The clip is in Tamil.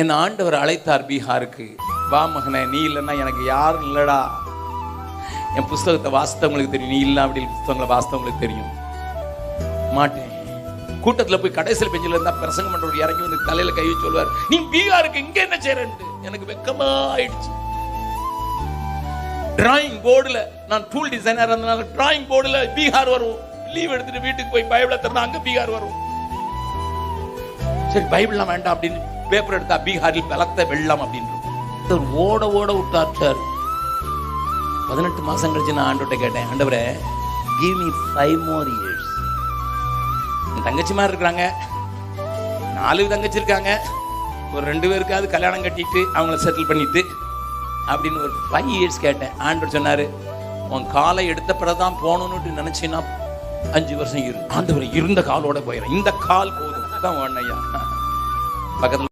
என் ஆண்டவர் அழைத்தார் பீகாருக்கு. வா மகனே, நீ இல்லைன்னா எனக்கு யாரும் இல்லடா. என் புஸ்தகத்தை வாசித்தவங்களுக்கு தெரியும், நீ இல்லை அப்படி புஸ்தகங்களை வாசித்தவங்களுக்கு தெரியும். மாட்டேன். கூட்டத்தில் போய் கடைசியில் பெஞ்சில் இருந்தா பிரசங்கம் பண்றவர் இறங்கி வந்து தலையில கை வச்சு சொல்வார், நீ பீகாருக்கு இங்க என்ன செய்யறேன்ட்டு. எனக்கு வெக்கமா ஆயிடுச்சு. டிராயிங் போர்டுல, நான் டூல் டிசைனர் இருந்தனால டிராயிங் போர்டுல பீகார் வரும். லீவ் எடுத்துட்டு வீட்டுக்கு போய் பைபிளை திறந்தா அங்க பீகார் வரும். சரி பைபிள்லாம் வேண்டாம் அப்படின்னு பேப்பர் எடுத்தா பீகாரில் பலத்த வெள்ளம் அப்படின்னு ஓட ஓட விட்டார். 18 மாசம் கழிச்சு நான் ஆண்டவர்கிட்ட கேட்டேன், ஆண்டவரே give me 5 more years. என் தங்கச்சி மாதிரி இருக்கிறாங்க, 4 தங்கச்சி இருக்காங்க, ஒரு 2 பேருக்காவது கல்யாணம் கட்டிட்டு அவங்கள செட்டில் பண்ணிட்டு அப்படின்னு ஒரு 5 years கேட்டேன். ஆண்டவர் சொன்னாரு, உன் காலை எடுத்த பிறகுதான் போகணும்னு நினைச்சீன்னா 5 வருஷம் இரு. ஆண்டவர் இருந்த காலோட போயிடும், இந்த கால் போதும் தான் ஐயா. பக்கத்துல